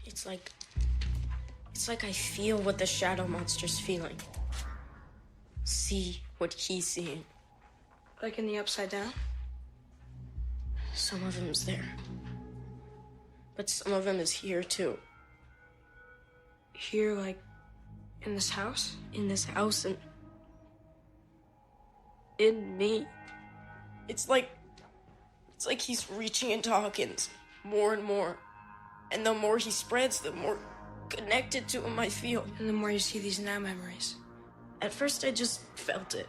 It's like I feel what the shadow monster's feeling. See what he's seeing. Like in the Upside Down? Some of him's there. But some of him is here too. Here, like, in this house? In this house and in me. It's like he's reaching into Hawkins more and more. And the more he spreads, the more connected to him I feel. And the more you see these now memories. At first I just felt it.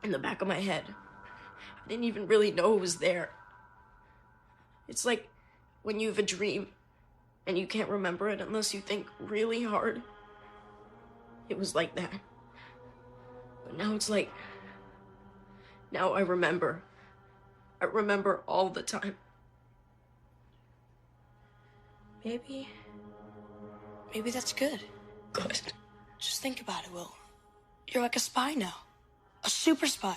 In the back of my head. I didn't even really know it was there. It's like when you have a dream and you can't remember it unless you think really hard. It was like that. But now it's like... Now I remember. I remember all the time. Maybe that's good. Good. Just think about it, Will. You're like a spy now. A super spy.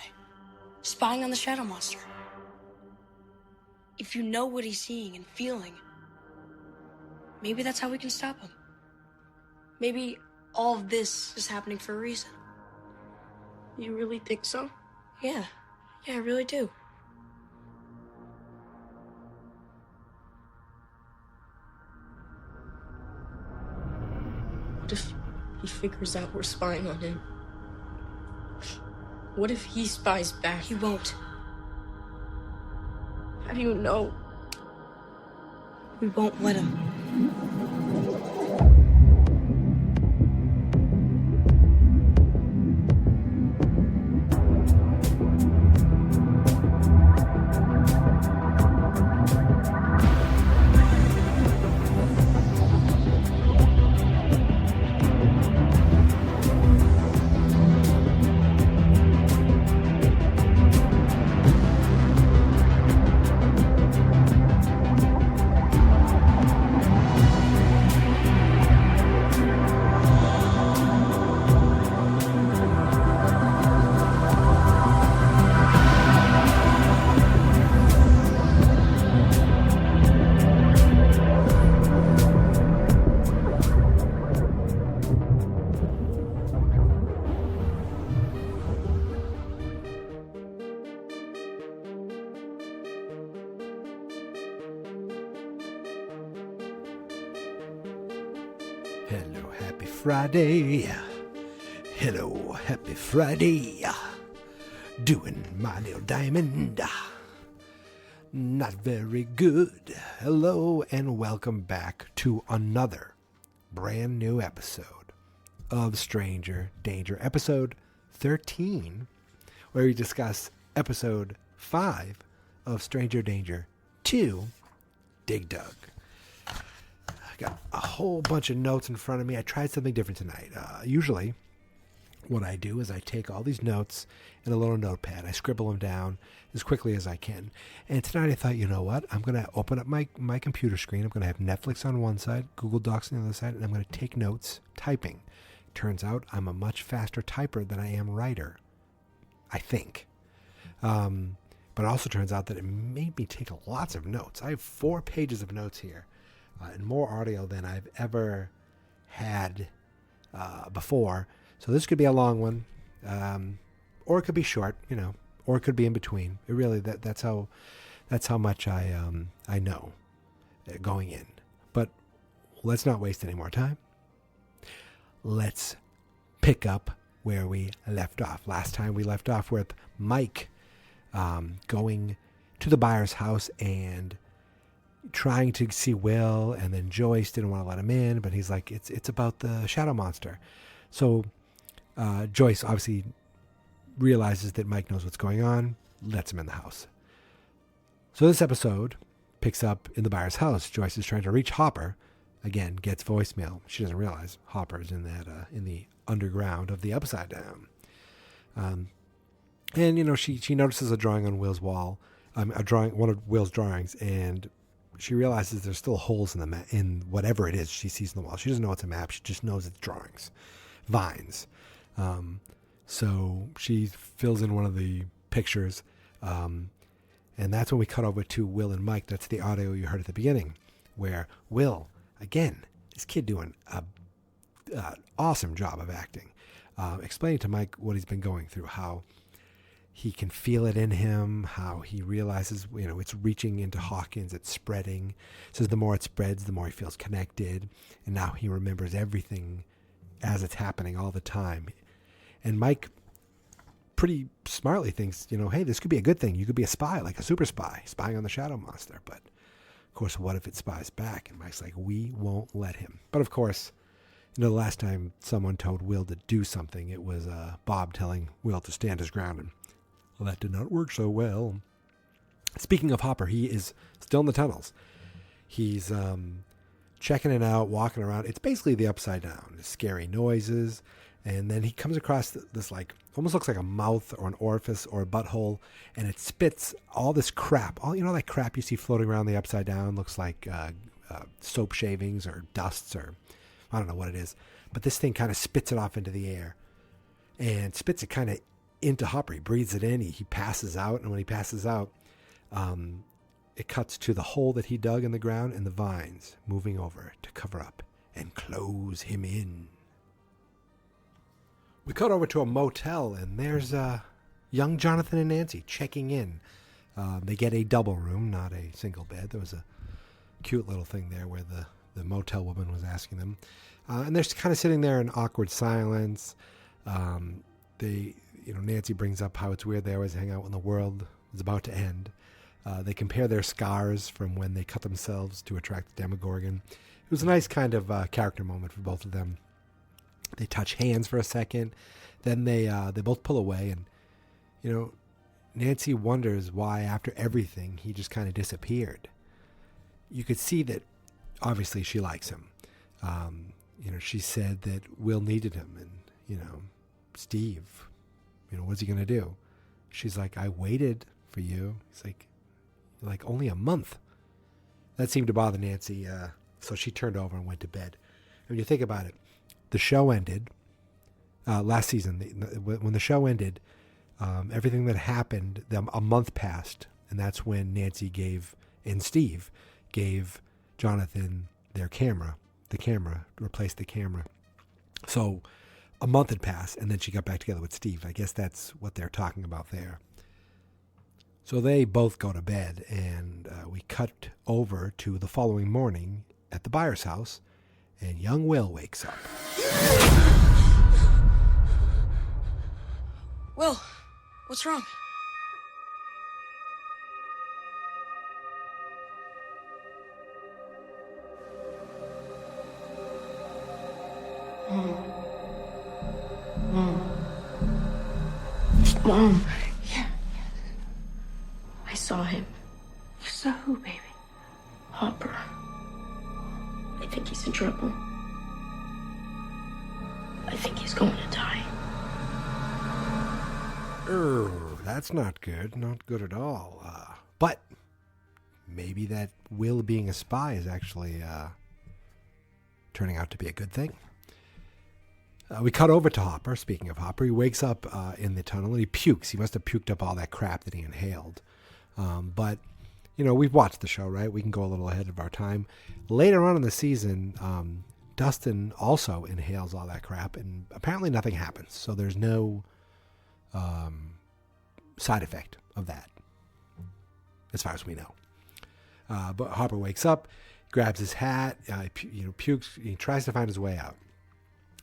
Spying on the shadow monster. If you know what he's seeing and feeling, maybe that's how we can stop him. Maybe all of this is happening for a reason. You really think so? Yeah, I really do. What if he figures out we're spying on him? What if he spies back? He won't. How do you know? We won't let him. Hello, happy Friday. Hello, happy Friday. Doing my Neil Diamond. Not very good. Hello, and welcome back to another brand new episode of Stranger Danger, episode 13, where we discuss episode 5 of Stranger Danger 2, Dig Dug. I got a whole bunch of notes in front of me. I tried something different tonight. Usually, what I do is I take all these notes in a little notepad. I scribble them down as quickly as I can. And tonight I thought, you know what? I'm going to open up my computer screen. I'm going to have Netflix on one side, Google Docs on the other side, and I'm going to take notes typing. Turns out I'm a much faster typer than I am writer. I think. But it also turns out that it made me take lots of notes. I have 4 pages of notes here. And more audio than I've ever had before. So this could be a long one, or it could be short, or it could be in between. It really that's how much I know going in. But let's not waste any more time. Let's pick up where we left off. Last time we left off with Mike going to the buyer's house and trying to see Will, and then Joyce didn't want to let him in, but he's like, it's about the shadow monster. So Joyce obviously realizes that Mike knows what's going on, lets him in the house. So this episode picks up in the buyer's house. Joyce is trying to reach Hopper. Again, gets voicemail. She doesn't realize Hopper's in the underground of the Upside Down. And she notices a drawing on Will's wall, one of Will's drawings, and she realizes there's still holes in whatever it is she sees in the wall. She doesn't know it's a map. She just knows it's drawings, vines. So she fills in one of the pictures, and that's when we cut over to Will and Mike. That's the audio you heard at the beginning, where Will Again, this kid doing an awesome job of acting. Explaining to Mike what he's been going through, how he can feel it in him, how he realizes, it's reaching into Hawkins, it's spreading. Says the more it spreads, the more he feels connected. And now he remembers everything as it's happening all the time. And Mike pretty smartly thinks, hey, this could be a good thing. You could be a spy, like a super spy, spying on the Shadow Monster. But, of course, what if it spies back? And Mike's like, we won't let him. But, of course, the last time someone told Will to do something, it was Bob telling Will to stand his ground, and that did not work so well. Speaking of Hopper, he is still in the tunnels. He's checking it out, walking around. It's basically the Upside Down. There's scary noises, and then he comes across this almost looks like a mouth or an orifice or a butthole, and it spits all this crap. All that crap you see floating around the Upside Down looks like soap shavings or dusts or I don't know what it is, but this thing kind of spits it off into the air and spits it kind of into Hopper. He breathes it in. He passes out, and when he passes out, it cuts to the hole that he dug in the ground and the vines moving over to cover up and close him in. We cut over to a motel, and there's young Jonathan and Nancy checking in. They get a double room, not a single bed. There was a cute little thing there where the motel woman was asking them. And they're kind of sitting there in awkward silence. Nancy brings up how it's weird they always hang out when the world is about to end. They compare their scars from when they cut themselves to attract the Demogorgon. It was a nice kind of character moment for both of them. They touch hands for a second. Then they both pull away. And, Nancy wonders why after everything he just kind of disappeared. You could see that obviously she likes him. She said that Will needed him, and, Steve, what's he going to do? She's like, I waited for you. He's like only a month. That seemed to bother Nancy, so she turned over and went to bed. When you think about it, the show ended last season. When the show ended, everything that happened, a month passed, and that's when Nancy and Steve gave Jonathan their camera, replaced the camera. So a month had passed, and then she got back together with Steve. I guess that's what they're talking about there. So they both go to bed, and we cut over to the following morning at the Byers house, and young Will wakes up. Will, what's wrong? Mom. Yeah. I saw him. You saw who, baby? Hopper. I think he's in trouble. I think he's going to die. That's not good. Not good at all. But maybe that Will being a spy is actually turning out to be a good thing. We cut over to Hopper. Speaking of Hopper, he wakes up in the tunnel and he pukes. He must have puked up all that crap that he inhaled. But, we've watched the show, right? We can go a little ahead of our time. Later on in the season, Dustin also inhales all that crap, and apparently nothing happens. So there's no side effect of that, as far as we know. But Hopper wakes up, grabs his hat, pukes. He tries to find his way out.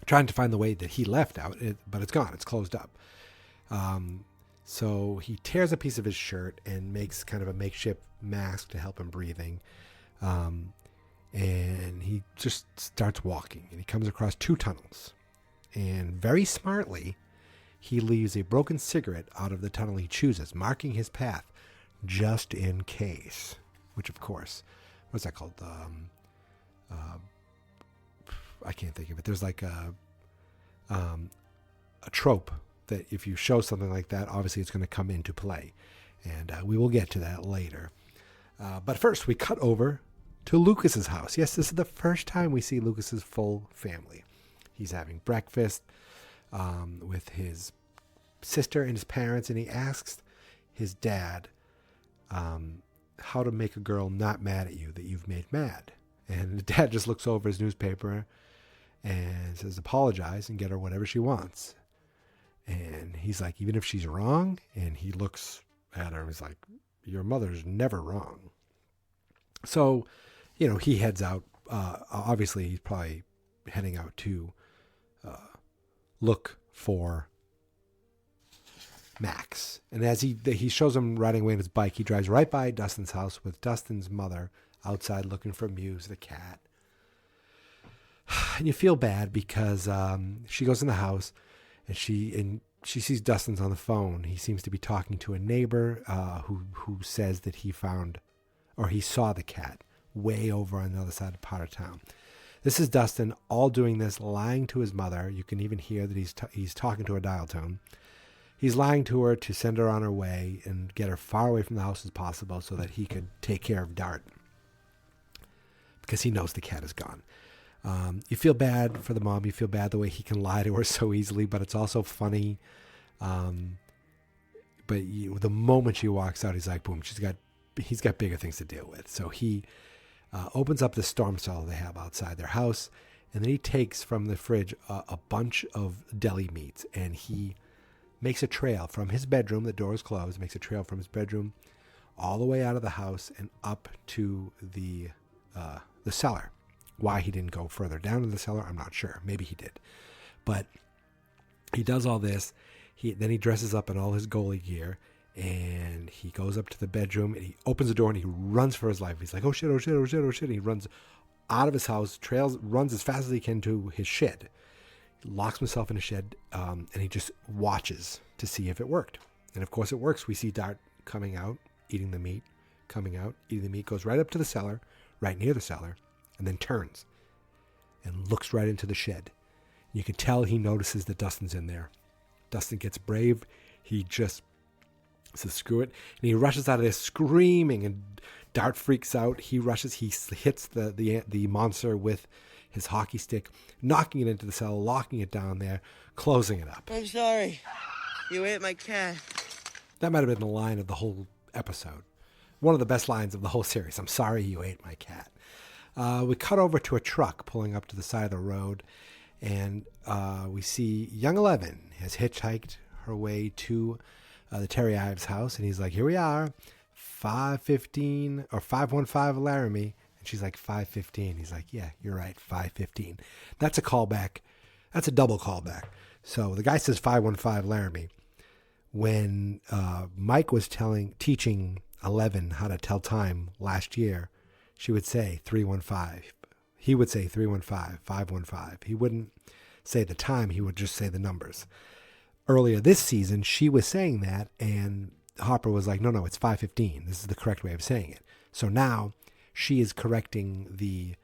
Trying to find the way that he left out, but it's gone. It's closed up. So he tears a piece of his shirt and makes kind of a makeshift mask to help him breathing. And he just starts walking. And he comes across 2 tunnels. And very smartly, he leaves a broken cigarette out of the tunnel he chooses, marking his path just in case. Which, of course, what's that called? I can't think of it. There's like a trope that if you show something like that, obviously it's going to come into play. And we will get to that later. But first, we cut over to Lucas's house. Yes, this is the first time we see Lucas's full family. He's having breakfast with his sister and his parents, and he asks his dad how to make a girl not mad at you that you've made mad. And the dad just looks over his newspaper and says, apologize and get her whatever she wants. And he's like, even if she's wrong? And he looks at her and he's like, your mother's never wrong. So, he heads out. Obviously, he's probably heading out to look for Max. And as he shows him riding away on his bike, he drives right by Dustin's house with Dustin's mother outside looking for Muse, the cat. And you feel bad because she goes in the house and she sees Dustin's on the phone. He seems to be talking to a neighbor who says that he saw the cat way over on the other side of part of town. This is Dustin all doing this, lying to his mother. You can even hear that he's talking to a dial tone. He's lying to her to send her on her way and get her far away from the house as possible so that he could take care of Dart because he knows the cat is gone. You feel bad for the mom. You feel bad the way he can lie to her so easily, but it's also funny. But the moment she walks out, he's like, boom, he's got bigger things to deal with. So he opens up the storm cellar they have outside their house, and then he takes from the fridge a bunch of deli meats, and he makes a trail from his bedroom. The door is closed. Makes a trail from his bedroom all the way out of the house and up to the cellar. Why he didn't go further down in the cellar, I'm not sure. Maybe he did. But he does all this. Then he dresses up in all his goalie gear, and he goes up to the bedroom, and he opens the door, and he runs for his life. He's like, oh, shit, oh, shit, oh, shit, oh, shit. And he runs out of his house, runs as fast as he can to his shed. He locks himself in a shed, and he just watches to see if it worked. And, of course, it works. We see Dart coming out, eating the meat, coming out, eating the meat, goes right up to the cellar, right near the cellar, and then turns and looks right into the shed. You can tell he notices that Dustin's in there. Dustin gets brave. He just says, screw it. And he rushes out of there screaming, and Dart freaks out. He rushes. He hits the monster with his hockey stick, knocking it into the cellar, locking it down there, closing it up. I'm sorry. You ate my cat. That might have been the line of the whole episode. One of the best lines of the whole series. I'm sorry you ate my cat. We cut over to a truck pulling up to the side of the road, and we see young 11 has hitchhiked her way to the Terry Ives house, and he's like, here we are, 515 or 515 Laramie. And she's like, 515. He's like, yeah, you're right, 515. That's a callback. That's a double callback. So the guy says 515 Laramie. When Mike was teaching 11 how to tell time last year, she would say 315. He would say 315, 515. He wouldn't say the time. He would just say the numbers. Earlier this season, she was saying that, and Hopper was like, no, it's 515. This is the correct way of saying it. So now she is correcting the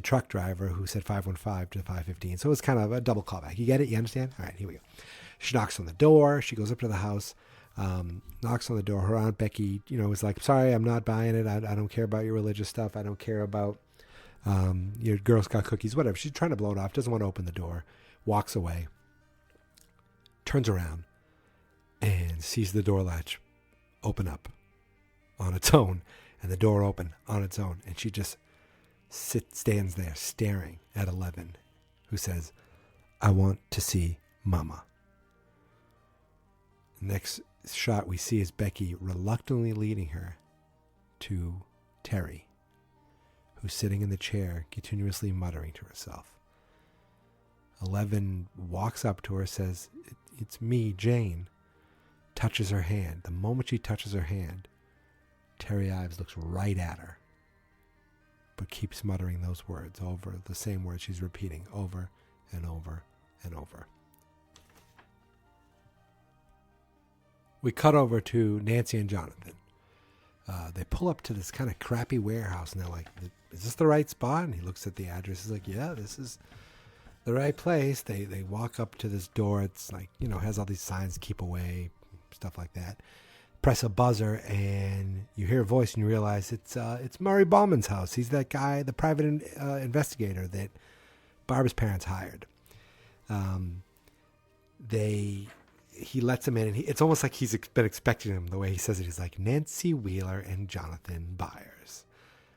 truck driver who said 515 to 515. So it's kind of a double callback. You get it? You understand? All right, here we go. She knocks on the door. She goes up to the house, knocks on the door. Her Aunt Becky, is like, sorry, I'm not buying it. I don't care about your religious stuff. I don't care about your Girl Scout cookies, whatever. She's trying to blow it off. Doesn't want to open the door. Walks away. Turns around and sees the door latch open up on its own, and the door open on its own. And she just stands there staring at 11, who says, I want to see Mama. Next shot we see is Becky reluctantly leading her to Terry, who's sitting in the chair, continuously muttering to herself. 11 walks up to her, says, it's me, Jane, touches her hand. The moment she touches her hand, Terry Ives looks right at her, but keeps muttering those words over, the same words she's repeating over and over and over. We cut over to Nancy and Jonathan. They pull up to this kind of crappy warehouse, and they're like, is this the right spot? And he looks at the address. He's like, yeah, this is the right place. They walk up to this door. It's like, has all these signs, keep away, stuff like that. Press a buzzer, and you hear a voice, and you realize it's Murray Bauman's house. He's that guy, the private investigator that Barb's parents hired. He lets him in, and it's almost like he's been expecting him the way he says it. He's like, Nancy Wheeler and Jonathan Byers.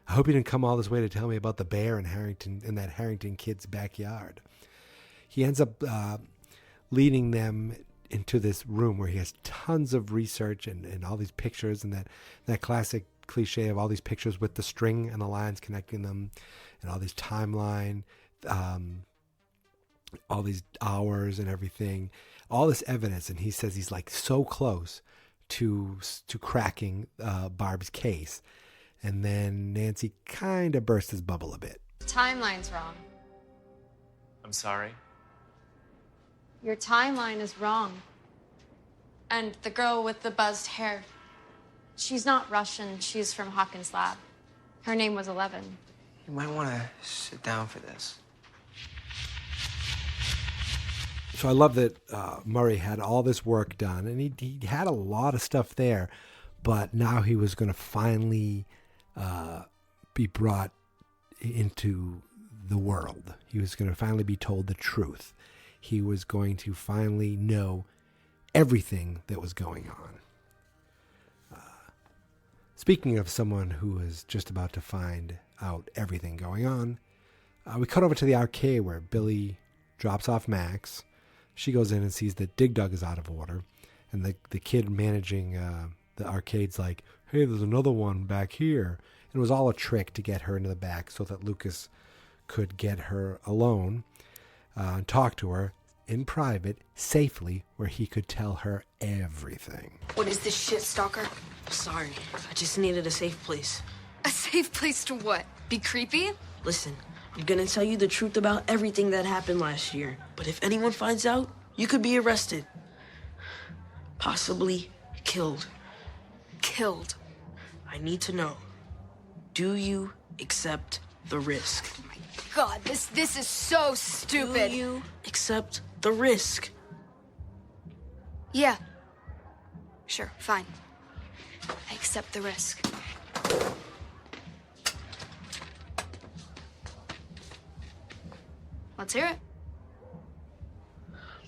I hope you didn't come all this way to tell me about the bear in that Harrington kid's backyard. He ends up leading them into this room where he has tons of research and all these pictures and that classic cliche of all these pictures with the string and the lines connecting them and all these timeline, all these hours and everything, all this evidence. And he says he's like so close to cracking Barb's case. And then Nancy kind of burst his bubble a bit. Timeline's wrong. I'm sorry. Your timeline is wrong. And the girl with the buzzed hair, she's not Russian. She's from Hawkins' lab. Her name was 11. You might want to sit down for this. So I love that Murray had all this work done, and he had a lot of stuff there, but now he was going to finally be brought into the world. He was going to finally be told the truth. He was going to finally know everything that was going on. Speaking of someone who is just about to find out everything going on, we cut over to the arcade where Billy drops off Max. She goes in and sees that Dig Dug is out of order, and the kid managing the arcade's like, hey, there's another one back here. And it was all a trick to get her into the back so that Lucas could get her alone and talk to her in private, safely, where he could tell her everything. What is this shit, stalker? Sorry, I just needed a safe place. A safe place to what? Be creepy? Listen, I'm gonna tell you the truth about everything that happened last year. But if anyone finds out, you could be arrested. Possibly killed. Killed. I need to know, do you accept the risk? Oh my God, this is so stupid. Do you accept the risk? Yeah. Sure, fine. I accept the risk. Let's hear it.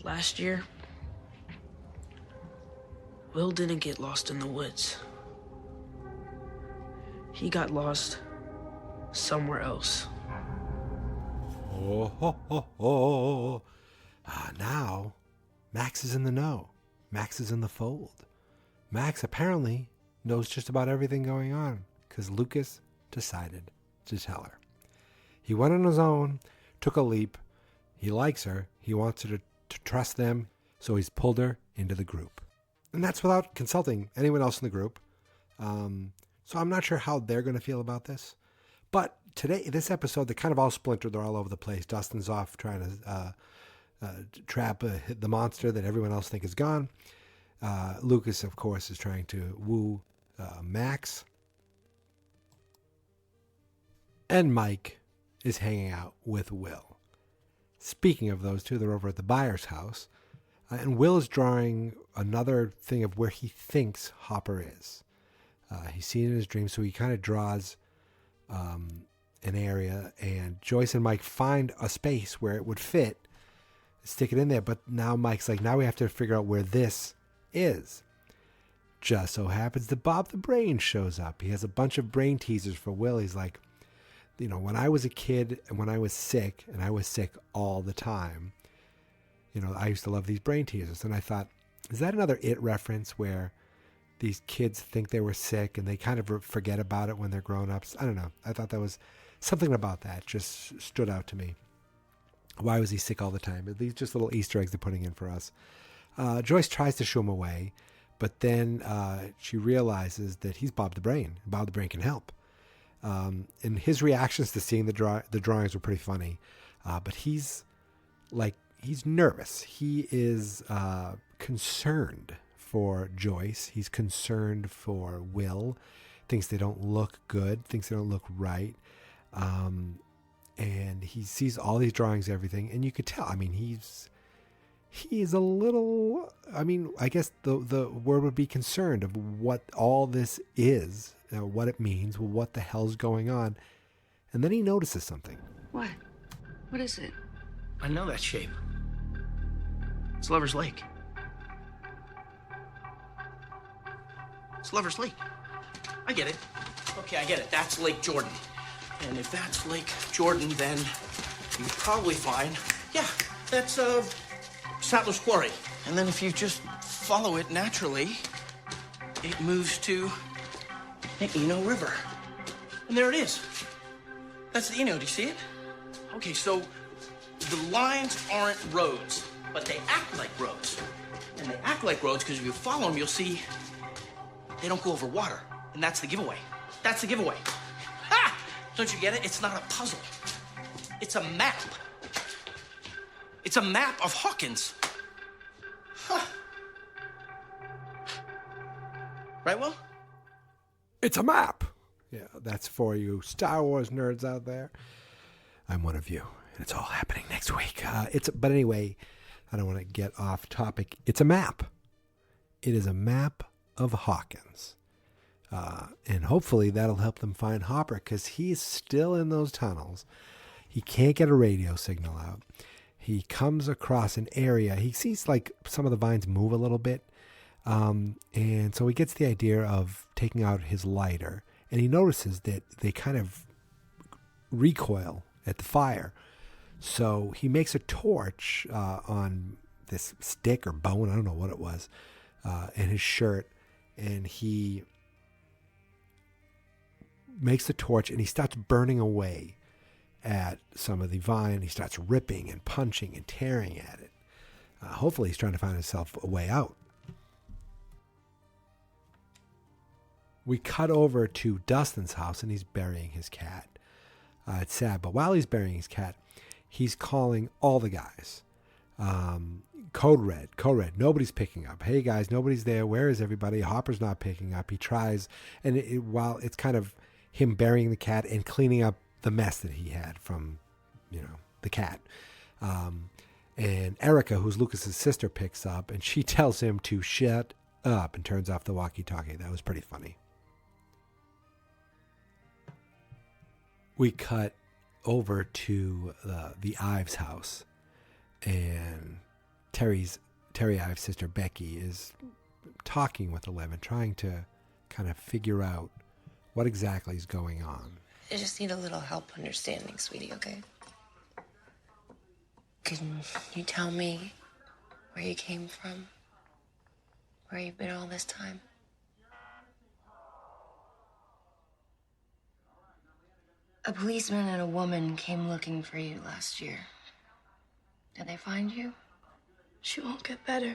Last year, Will didn't get lost in the woods. He got lost somewhere else. Oh, ho, ho, ho. Now, Max is in the know. Max is in the fold. Max apparently knows just about everything going on because Lucas decided to tell her. He went on his own, took a leap. He likes her. He wants her to trust them, so he's pulled her into the group. And that's without consulting anyone else in the group. So I'm not sure how they're going to feel about this. But today, this episode, they're kind of all splintered. They're all over the place. Dustin's off trying to trap the monster that everyone else think is gone. Lucas, of course, is trying to woo Max. And Mike is hanging out with Will. Speaking of those two, they're over at the Byers' house. And Will is drawing another thing of where he thinks Hopper is. He's seen it in his dreams, so he kind of draws an area. And Joyce and Mike find a space where it would fit, stick it in there. But now Mike's like, now we have to figure out where this is. Just so happens that Bob the Brain shows up. He has a bunch of brain teasers for Will. He's like, you know, when I was a kid and when I was sick, and I was sick all the time, you know, I used to love these brain teasers. And I thought, is that another It reference where these kids think they were sick and they kind of forget about it when they're grown-ups? I don't know. I thought that was something about that just stood out to me. Why was he sick all the time? These just little Easter eggs they're putting in for us. Joyce tries to shoo him away, but then she realizes that he's Bob the Brain. Bob the Brain can help. And his reactions to seeing the drawings were pretty funny. But he's nervous. He is concerned for Joyce. He's concerned for Will. Thinks they don't look good. Thinks they don't look right. And he sees all these drawings, everything. And you could tell, I mean, he's a little, I mean, I guess the word would be concerned of what all this is, what it means, what the hell's going on. And then he notices something. What? What is it? I know that shape. It's Lover's Lake. It's Lover's Lake. I get it. Okay, I get it. That's Lake Jordan. And if that's Lake Jordan, then you probably find, yeah, that's Sattler's Quarry. And then if you just follow it naturally, it moves to the Eno River. And there it is. That's the Eno, do you see it? Okay, so the lines aren't roads, but they act like roads. And they act like roads because if you follow them, you'll see they don't go over water. And that's the giveaway. That's the giveaway. Ha! Don't you get it? It's not a puzzle. It's a map. It's a map of Hawkins. Huh. Right, Will? It's a map. Yeah, that's for you Star Wars nerds out there. I'm one of you, and it's all happening next week. But anyway, I don't want to get off topic. It's a map. It is a map of Hawkins. And hopefully that'll help them find Hopper, because he's still in those tunnels. He can't get a radio signal out. He comes across an area. He sees like some of the vines move a little bit. And so he gets the idea of taking out his lighter. And he notices that they kind of recoil at the fire. So he makes a torch on this stick or bone, I don't know what it was, in his shirt. And he makes the torch and he starts burning away at some of the vine. He starts ripping and punching and tearing at it. Hopefully he's trying to find himself a way out. We cut over to Dustin's house and he's burying his cat. It's sad, but while he's burying his cat, he's calling all the guys. Code red, nobody's picking up. Hey guys, nobody's there. Where is everybody? Hopper's not picking up. He tries, and while it's kind of him burying the cat and cleaning up the mess that he had from, the cat. And Erica, who's Lucas's sister, picks up and she tells him to shut up and turns off the walkie-talkie. That was pretty funny. We cut over to the Ives house, and Terry Ives' sister Becky is talking with Eleven, trying to kind of figure out what exactly is going on. I just need a little help understanding, sweetie, okay? Can you tell me where you came from? Where you've been all this time? A policeman and a woman came looking for you last year. Did they find you? She won't get better.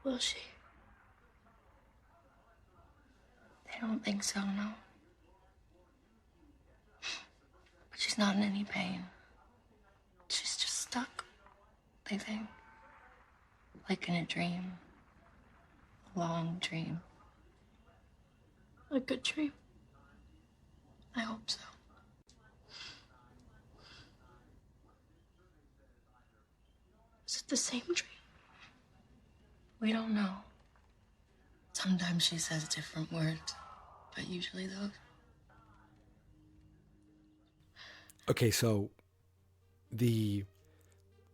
Will she? They don't think so, no. But she's not in any pain. She's just stuck, they think. Like in a dream. A long dream. A good dream. I hope so. Is it the same dream? We don't know. Sometimes she says different words, but usually those. Okay, so the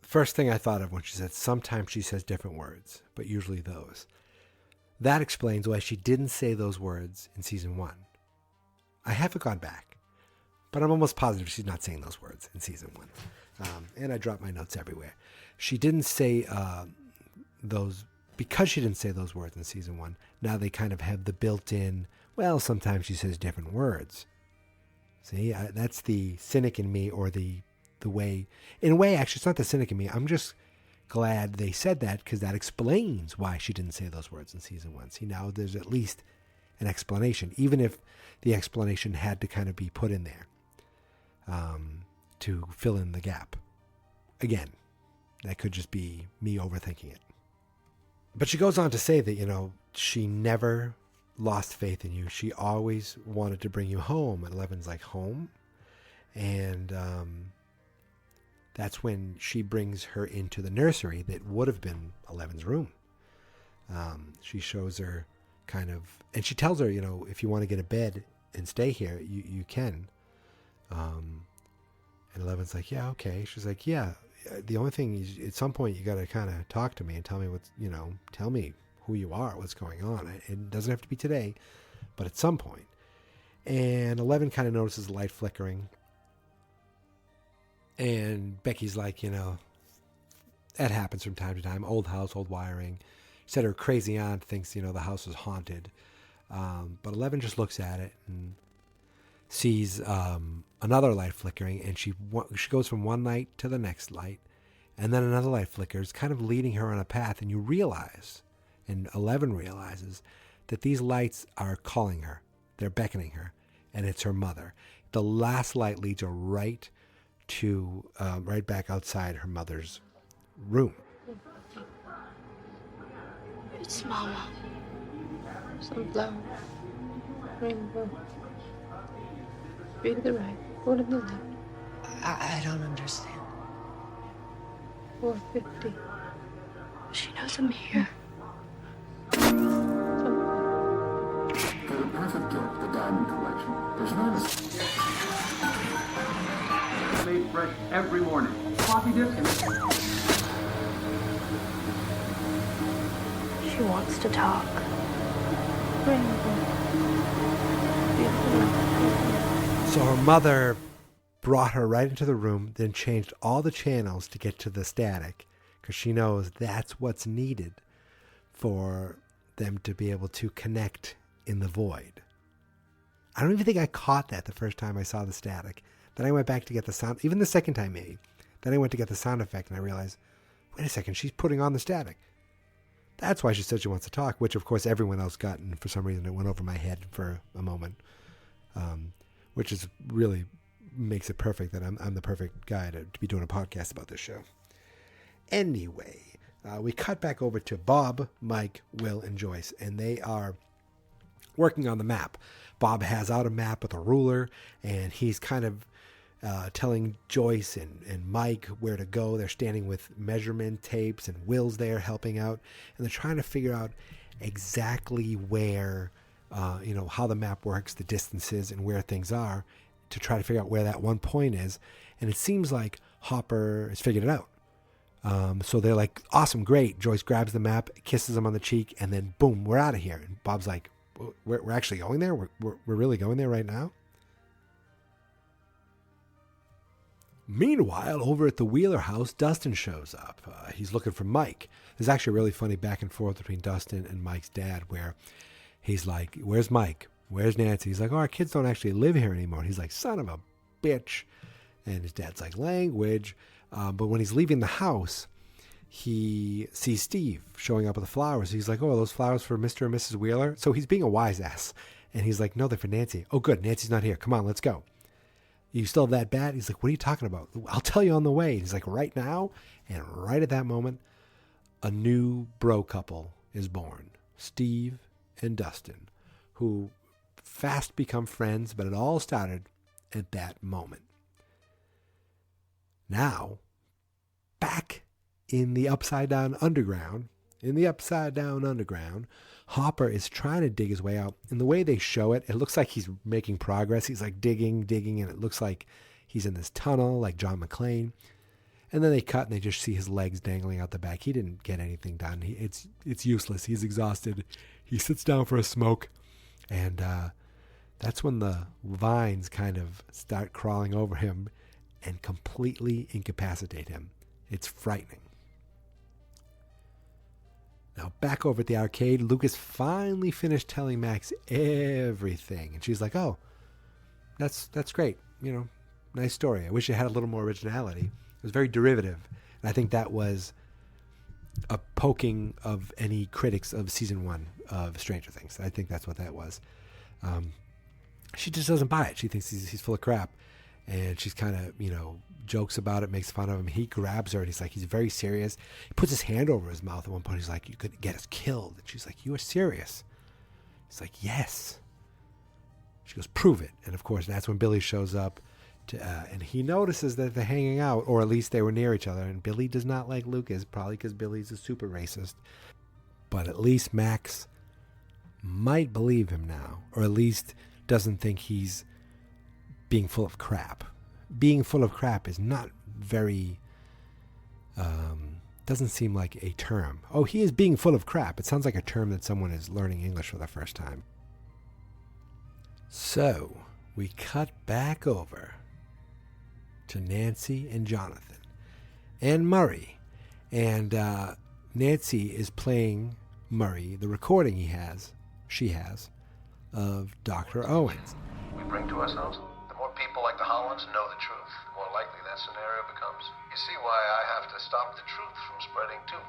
first thing I thought of when she said sometimes she says different words, but usually those. That explains why she didn't say those words in season 1. I haven't gone back, but I'm almost positive she's not saying those words in season 1. And I dropped my notes everywhere. She didn't say those, because she didn't say those words in season 1, now they kind of have the built-in, well, sometimes she says different words. See, that's the cynic in me, or the way, in a way, actually, it's not the cynic in me. I'm just glad they said that, because that explains why she didn't say those words in season 1. See, now there's at least an explanation, even if the explanation had to kind of be put in there to fill in the gap. Again, that could just be me overthinking it. But she goes on to say that, she never lost faith in you. She always wanted to bring you home. And Eleven's like, home? And that's when she brings her into the nursery that would have been Eleven's room. She shows her kind of, and she tells her, if you want to get a bed and stay here, you can. And Eleven's like, yeah, okay. She's like, yeah, the only thing is, at some point you got to kind of talk to me and tell me what's, tell me who you are, what's going on. It doesn't have to be today, but at some point. And 11 kind of notices the light flickering. And Becky's like, that happens from time to time. Old house, old wiring. She said her crazy aunt thinks, the house is haunted. But 11 just looks at it and sees another light flickering. And she goes from one light to the next light. And then another light flickers, kind of leading her on a path. And you realize, and 11 realizes, that these lights are calling her. They're beckoning her. And it's her mother. The last light leads her right back outside her mother's room. It's Mama. Sunflower. Rainbow. 3 to the right, 4 to the left. I don't understand. 450. She knows I'm here. For the perfect gift, the Diamond Collection. There's no made fresh every morning. Coffee dips. She wants to talk. So her mother brought her right into the room, then changed all the channels to get to the static, because she knows that's what's needed for them to be able to connect in the void. I don't even think I caught that the first time I saw the static. Then I went back to get the sound, even the second time maybe. Then I went to get the sound effect and I realized, wait a second, she's putting on the static. That's why she said she wants to talk, which of course everyone else got, and for some reason it went over my head for a moment, which is really makes it perfect that I'm the perfect guy to be doing a podcast about this show. Anyway, we cut back over to Bob, Mike, Will, and Joyce, and they are working on the map. Bob has out a map with a ruler, and he's kind of telling Joyce and Mike where to go. They're standing with measurement tapes, and Will's there helping out, and they're trying to figure out exactly where, how the map works, the distances, and where things are, to try to figure out where that one point is. And it seems like Hopper has figured it out. So they're like, awesome, great. Joyce grabs the map, kisses him on the cheek, and then boom, we're out of here. And Bob's like, we're actually going there? We're really going there right now? Meanwhile, over at the Wheeler house, Dustin shows up. He's looking for Mike. There's actually a really funny back and forth between Dustin and Mike's dad, where he's like, where's Mike? Where's Nancy? He's like, oh, our kids don't actually live here anymore. And he's like, son of a bitch. And his dad's like, language. But when he's leaving the house, he sees Steve showing up with the flowers. He's like, oh, are those flowers for Mr. and Mrs. Wheeler? So he's being a wise ass. And he's like, no, they're for Nancy. Oh, good. Nancy's not here. Come on, let's go. You still have that bat? He's like, what are you talking about? I'll tell you on the way. He's like, right now? And right at that moment, a new bro couple is born. Steve and Dustin, who fast become friends, but it all started at that moment. Now, back in the Upside Down Underground, Hopper is trying to dig his way out. And the way they show it, it looks like he's making progress. He's like digging, and it looks like he's in this tunnel like John McClane. And then they cut and they just see his legs dangling out the back. He didn't get anything done. It's useless. He's exhausted. He sits down for a smoke. And that's when the vines kind of start crawling over him and completely incapacitate him. It's frightening. Now, back over at the arcade, Lucas finally finished telling Max everything. And she's like, oh, that's great. Nice story. I wish it had a little more originality. It was very derivative. And I think that was a poking of any critics of season 1 of Stranger Things. I think that's what that was. She just doesn't buy it. She thinks he's full of crap. And she's kind of, jokes about it, makes fun of him. He grabs her and he's very serious. He puts his hand over his mouth at one point. He's like, you could get us killed. And she's like, you are serious? He's like, yes. She goes, prove it. And of course, that's when Billy shows up. And he notices that they're hanging out, or at least they were near each other. And Billy does not like Lucas, probably because Billy's a super racist. But at least Max might believe him now, or at least doesn't think he's being full of crap. Being full of crap is not very, doesn't seem like a term. Oh, he is being full of crap. It sounds like a term that someone is learning English for the first time. So we cut back over to Nancy and Jonathan and Murray. And Nancy is playing Murray the recording she has, of Dr. Owens. We bring to ourselves. The more people like the Hollands know the truth, the more likely that scenario becomes. You see why I have to stop the truth from spreading too,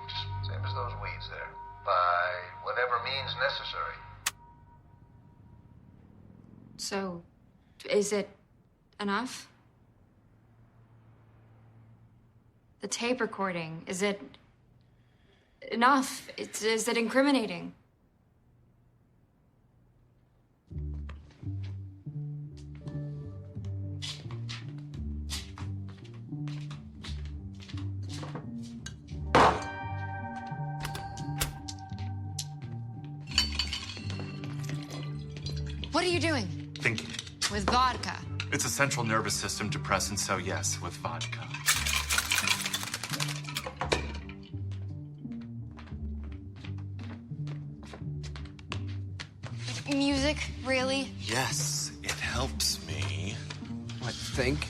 same as those weeds there, by whatever means necessary. So, is it enough? The tape recording, is it enough? Is it incriminating? What are you doing? Thinking. With vodka. It's a central nervous system depressant, so yes, with vodka. Music, really? Yes, it helps me. What, think?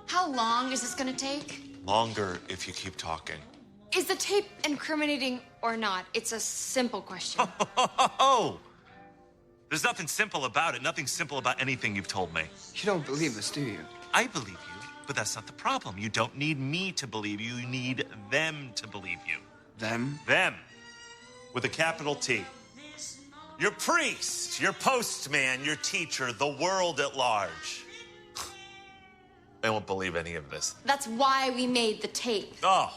How long is this gonna take? Longer if you keep talking. Is the tape incriminating or not? It's a simple question. Oh! There's nothing simple about it. Nothing simple about anything you've told me. You don't believe us, do you? I believe you, but that's not the problem. You don't need me to believe you. You need them to believe you. Them? Them. With a capital T. Your priest, your postman, your teacher, the world at large. They won't believe any of this. That's why we made the tape. Oh,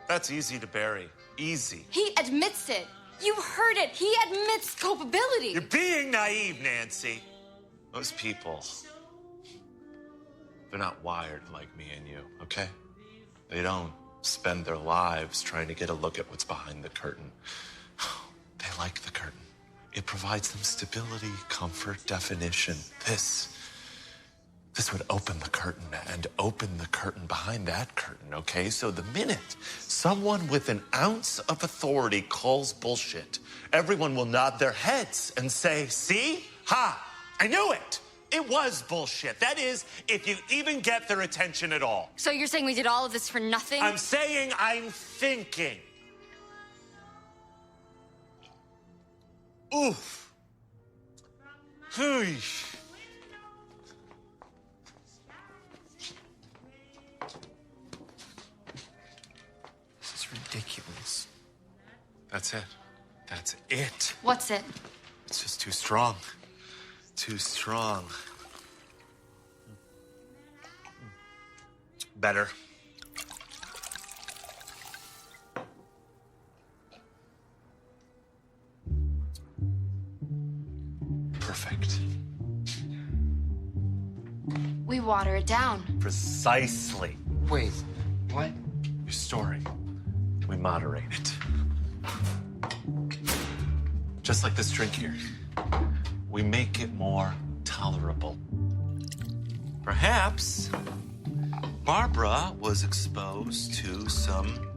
that's easy to bury. Easy. He admits it. You heard it. He admits culpability. You're being naive, Nancy. Those people, they're not wired like me and you, okay? They don't spend their lives trying to get a look at what's behind the curtain. They like the curtain. It provides them stability, comfort, definition. This would open the curtain and open the curtain behind that curtain, okay? So the minute someone with an ounce of authority calls bullshit, everyone will nod their heads and say, see? Ha! I knew it! It was bullshit. That is, if you even get their attention at all. So you're saying we did all of this for nothing? I'm saying I'm thinking. Oof. Hey. Ridiculous. That's it. That's it. What's it? It's just too strong. Too strong. Better. Perfect. We water it down. Precisely. Wait, what? Your story. We moderate it. Just like this drink here. We make it more tolerable. Perhaps Barbara was exposed to some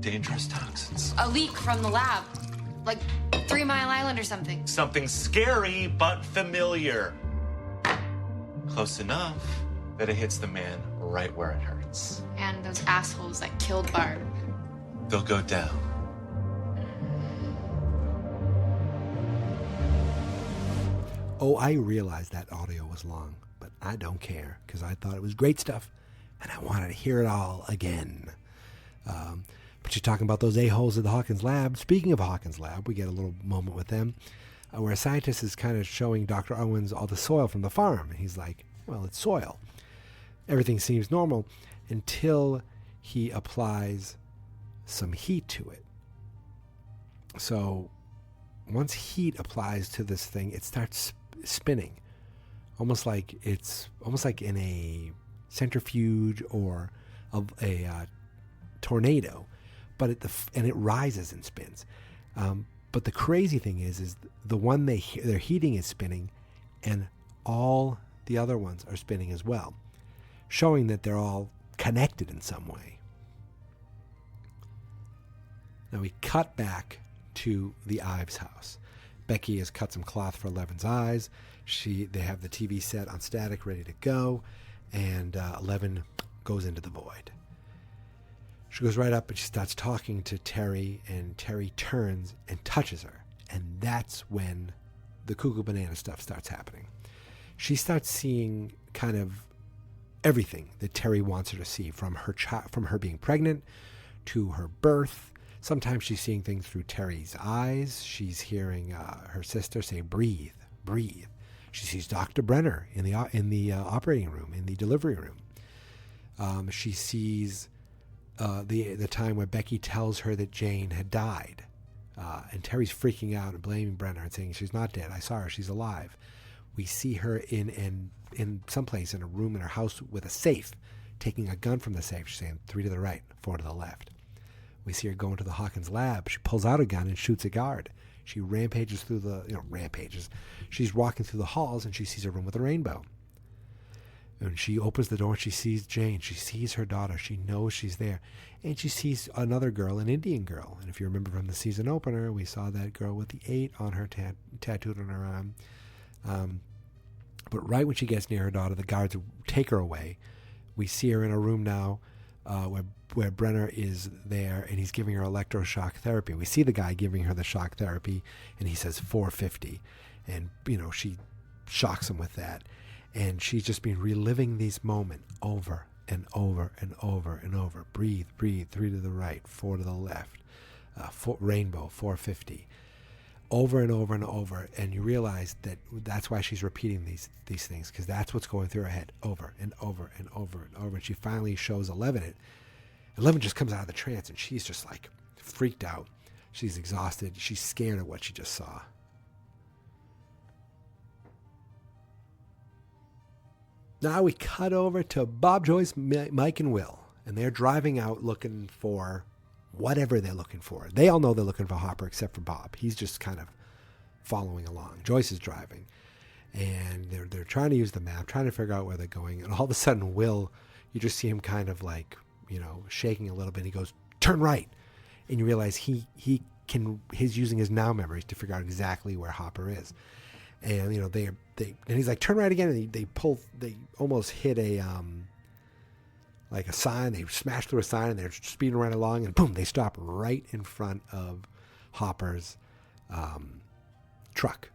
dangerous toxins. A leak from the lab. Like 3 Mile Island or something. Something scary but familiar. Close enough that it hits the man right where it hurts. And those assholes that killed Barb. They'll go down. Oh, I realized that audio was long, but I don't care because I thought it was great stuff and I wanted to hear it all again. But you're talking about those a-holes at the Hawkins lab. Speaking of Hawkins lab, we get a little moment with them where a scientist is kind of showing Dr. Owens all the soil from the farm. And he's like, well, it's soil. Everything seems normal until he applies some heat to it. So once heat applies to this thing, it starts spinning, almost like in a centrifuge or of a tornado, but it rises and spins. But the crazy thing is the one they're heating is spinning, and all the other ones are spinning as well, showing that they're all connected in some way. Now we cut back to the Ives house. Becky has cut some cloth for Eleven's eyes. They have the TV set on static, ready to go, and 11 goes into the void. She goes right up and she starts talking to Terry, and Terry turns and touches her, and that's when the cuckoo banana stuff starts happening. She starts seeing kind of everything that Terry wants her to see, from her being pregnant to her birth. Sometimes she's seeing things through Terry's eyes. She's hearing her sister say, "Breathe, breathe." She sees Dr. Brenner in the operating room, in the delivery room. She sees the time where Becky tells her that Jane had died. And Terry's freaking out and blaming Brenner and saying she's not dead. I saw her. She's alive. We see her in someplace in a room in her house with a safe, taking a gun from the safe. She's saying 3 to the right, 4 to the left. We see her go into the Hawkins lab. She pulls out a gun and shoots a guard. She rampages through rampages. She's walking through the halls and she sees a room with a rainbow. And she opens the door and she sees Jane. She sees her daughter. She knows she's there. And she sees another girl, an Indian girl. And if you remember from the season opener, we saw that girl with the 8 on her tattooed on her arm. But right when she gets near her daughter, the guards take her away. We see her in a room now where Brenner is there, and he's giving her electroshock therapy. We see the guy giving her the shock therapy, and he says 450. And, she shocks him with that. And she's just been reliving these moments over and over and over and over. Breathe, breathe, 3 to the right, 4 to the left, rainbow, 450. Over and over and over. And you realize that's why she's repeating these things, because that's what's going through her head over and over and over and over. And she finally shows 11 it. 11 just comes out of the trance, and she's just like freaked out. She's exhausted. She's scared of what she just saw. Now we cut over to Bob, Joyce, Mike, and Will, and they're driving out looking for whatever they're looking for. They all know they're looking for Hopper except for Bob. He's just kind of following along. Joyce is driving, and they're trying to use the map, trying to figure out where they're going. And all of a sudden, Will, you just see him kind of like, shaking a little bit. He goes, "Turn right," and you realize he's using his now memories to figure out exactly where Hopper is. And and he's like, "Turn right again," and they almost hit a sign. They smash through a sign, and they're speeding right along, and boom, they stop right in front of Hopper's truck.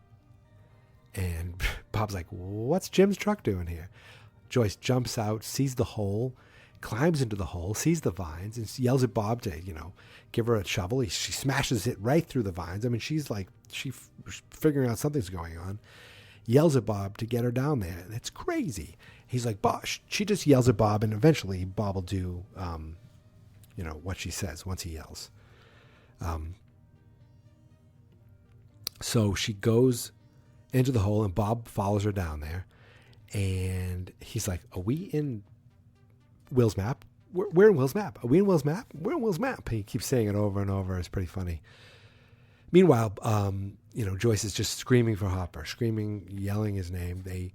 And Bob's like, "What's Jim's truck doing here?" Joyce jumps out, sees the hole, climbs into the hole, sees the vines, and yells at Bob to give her a shovel. She smashes it right through the vines. I mean, she's figuring out something's going on. Yells at Bob to get her down there. It's crazy. He's like, "Bob." She just yells at Bob, and eventually Bob will do, what she says once he yells. So she goes into the hole, and Bob follows her down there. And he's like, "Are we in Will's map? We're in Will's map. Are we in Will's map? We're in Will's map." He keeps saying it over and over. It's pretty funny. Meanwhile, Joyce is just screaming for Hopper, yelling his name. They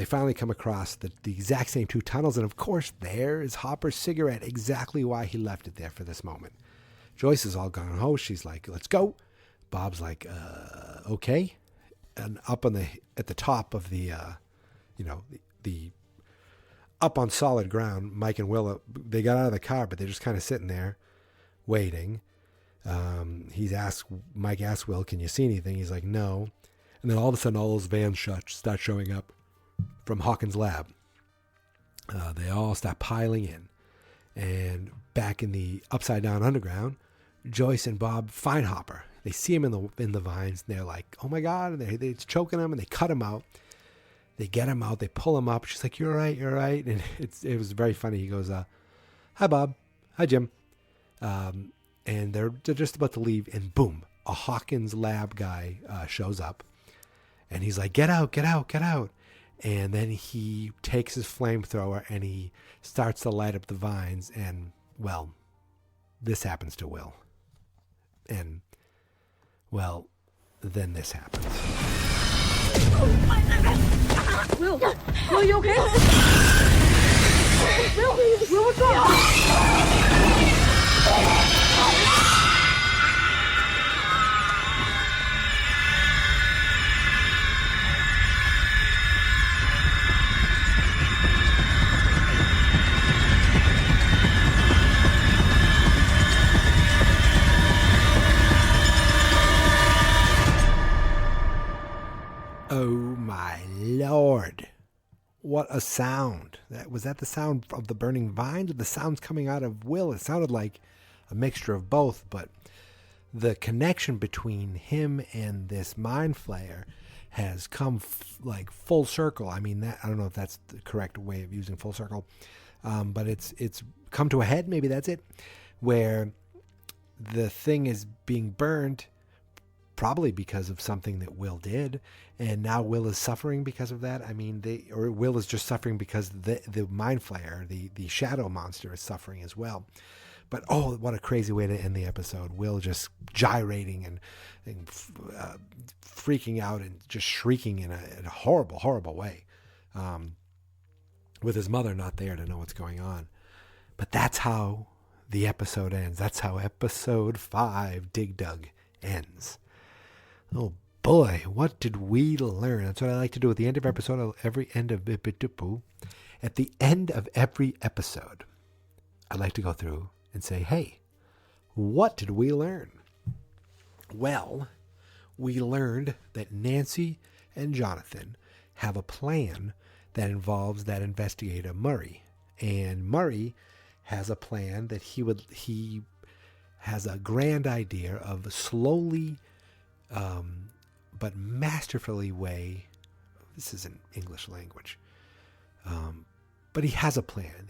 finally come across the exact same 2 tunnels, and of course, there is Hopper's cigarette, exactly why he left it there for this moment. Joyce is all gung ho. She's like, "Let's go." Bob's like, "Okay." And up at the top of the up on solid ground, Mike and Will, they got out of the car, but they're just kind of sitting there waiting. Mike asks Will, "Can you see anything?" He's like, "No." And then all of a sudden, all those vans start showing up from Hawkins' lab. They all start piling in. And back in the upside down underground, Joyce and Bob find Hopper. They see him in the vines, and they're like, "Oh my God!" And they're choking him, and they cut him out. They get him out. They pull him up. She's like, "You're right, you're right." And it was very funny. He goes, "Hi, Bob. Hi, Jim." And they're just about to leave, and boom, a Hawkins lab guy shows up. And he's like, "Get out, get out, get out." And then he takes his flamethrower, and he starts to light up the vines. And, well, this happens to Will. And Well, then this happens. Will, you okay? Will, what's up? Oh my Lord. What a sound. Was that the sound of the burning vines or the sounds coming out of Will? It sounded like a mixture of both, but the connection between him and this mind flayer has come like full circle. I mean, I don't know if that's the correct way of using full circle, but it's come to a head. Maybe that's it, where the thing is being burned probably because of something that Will did, and now Will is suffering because of that. I mean, Will is just suffering because the mind flayer, the shadow monster, is suffering as well. But oh, what a crazy way to end the episode. Will just gyrating and freaking out and just shrieking in a horrible, horrible way, with his mother not there to know what's going on. But that's how the episode ends. That's how episode 5, Dig Dug, ends. Oh boy, what did we learn? That's what I like to do at the end of at the end of every episode. I like to go through and say, hey, what did we learn? Well, we learned that Nancy and Jonathan have a plan that involves that investigator Murray. And Murray has a plan that he has a grand idea of slowly but masterfully way. This is in English language. But he has a plan.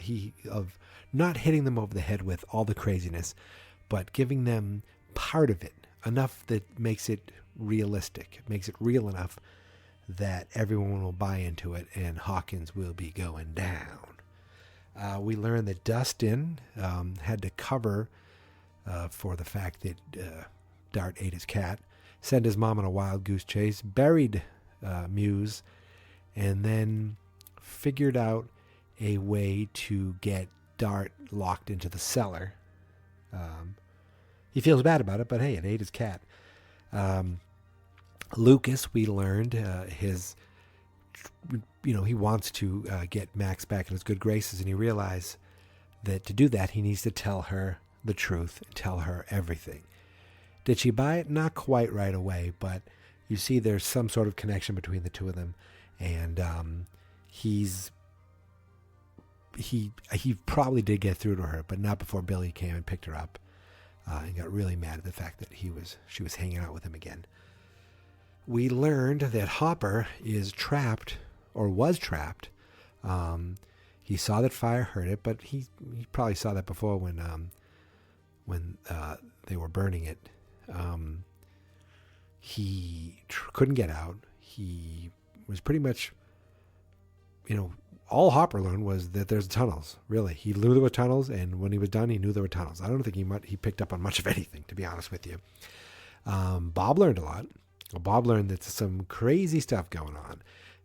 Of not hitting them over the head with all the craziness, but giving them part of it, enough that makes it realistic, makes it real enough that everyone will buy into it and Hawkins will be going down. We learned that Dustin had to cover for the fact that Dart ate his cat, sent his mom on a wild goose chase, buried Muse, and then figured out a way to get Dart locked into the cellar. He feels bad about it, but hey, it ate his cat. Lucas, we learned he wants to get Max back in his good graces, and he realized that to do that, he needs to tell her the truth and tell her everything. Did she buy it? Not quite right away, but you see there's some sort of connection between the two of them, and he probably did get through to her, but not before Billy came and picked her up and got really mad at the fact that she was hanging out with him again. We learned that Hopper is trapped, or was trapped. He saw that fire hurt it, but he probably saw that before when they were burning it. He couldn't get out. He was pretty much, all Hopper learned was that there's tunnels. Really, he knew there were tunnels, and when he was done, he knew there were tunnels. I don't think he picked up on much of anything, to be honest with you. Bob learned a lot. Bob learned that there's some crazy stuff going on,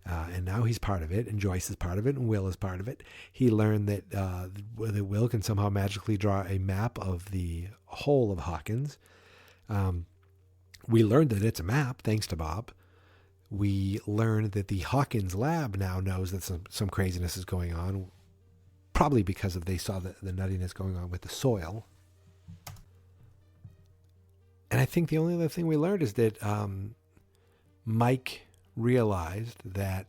and now he's part of it, and Joyce is part of it, and Will is part of it. He learned that Will can somehow magically draw a map of the whole of Hawkins. We learned that it's a map, thanks to Bob. We learned that the Hawkins lab now knows that some craziness is going on, probably because they saw the nuttiness going on with the soil. And I think the only other thing we learned is that Mike realized that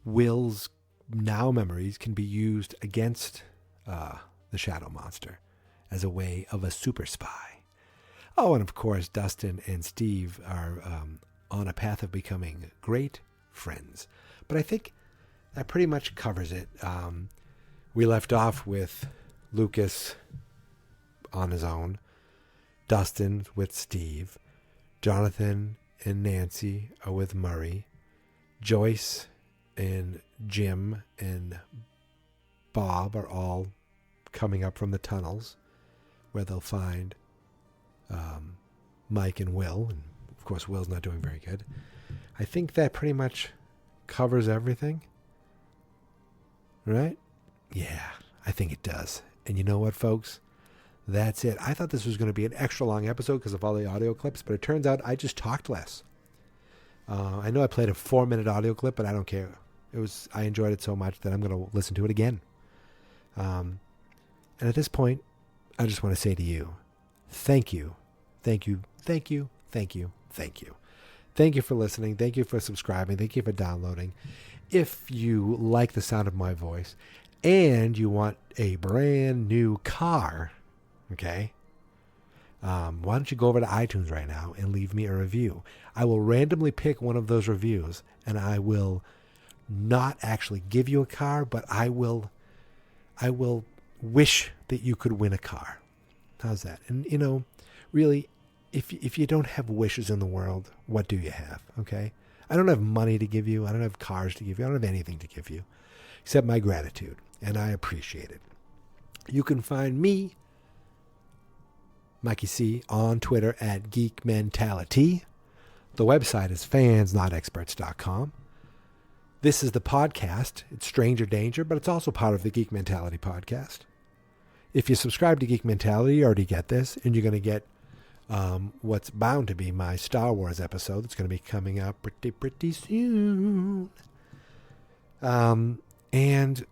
Will's now memories can be used against the Shadow Monster as a way of a super spy. Oh, and of course, Dustin and Steve are on a path of becoming great friends. But I think that pretty much covers it. We left off with Lucas on his own, Dustin with Steve, Jonathan and Nancy are with Murray, Joyce and Jim and Bob are all coming up from the tunnels where they'll find Mike and Will. And of course, Will's not doing very good. I think that pretty much covers everything. Right? Yeah, I think it does. And you know what, folks? That's it. I thought this was going to be an extra long episode because of all the audio clips, but it turns out I just talked less. I know I played a 4-minute audio clip, but I don't care. I enjoyed it so much that I'm going to listen to it again. And at this point, I just want to say to you, thank you. Thank you. Thank you. Thank you. Thank you. Thank you for listening. Thank you for subscribing. Thank you for downloading. If you like the sound of my voice and you want a brand new car, okay, why don't you go over to iTunes right now and leave me a review? I will randomly pick one of those reviews, and I will not actually give you a car, but I will wish that you could win a car. How's that? And, you know, really, if you don't have wishes in the world, what do you have, okay? I don't have money to give you. I don't have cars to give you. I don't have anything to give you except my gratitude, and I appreciate it. You can find me, Mikey C, on Twitter at Geek Mentality. The website is fansnotexperts.com. This is the podcast. It's Stranger Danger, but it's also part of the Geek Mentality podcast. If you subscribe to Geek Mentality, you already get this, and you're going to get what's bound to be my Star Wars episode that's going to be coming out pretty soon. And,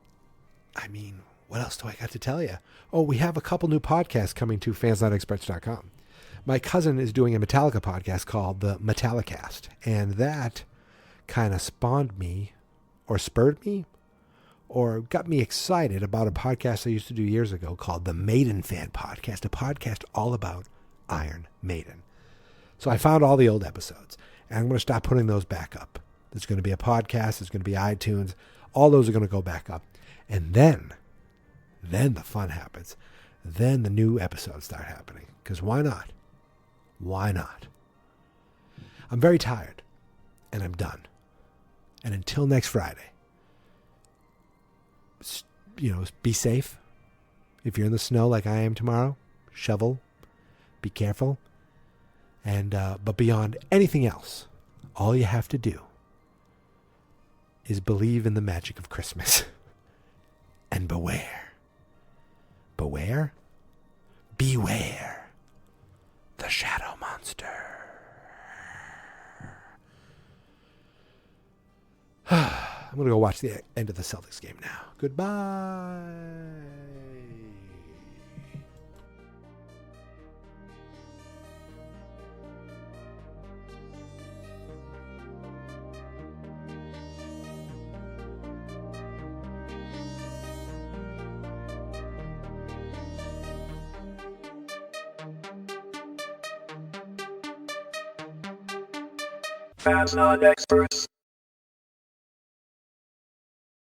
I mean, what else do I got to tell you? Oh, we have a couple new podcasts coming to fansnotexperts.com. My cousin is doing a Metallica podcast called the Metallicast, and that kind of spawned me, or spurred me, or got me excited about a podcast I used to do years ago called the Maiden Fan Podcast, a podcast all about Iron Maiden. So I found all the old episodes, and I'm going to start putting those back up. There's going to be a podcast, there's going to be iTunes, all those are going to go back up. And then the fun happens. Then the new episodes start happening. Because why not? Why not? I'm very tired, and I'm done. And until next Friday, be safe. If you're in the snow like I am tomorrow, shovel. Be careful. And but beyond anything else, all you have to do is believe in the magic of Christmas. And beware. Beware? Beware the shadow monster. I'm going to go watch the end of the Celtics game now. Goodbye. Fans not experts.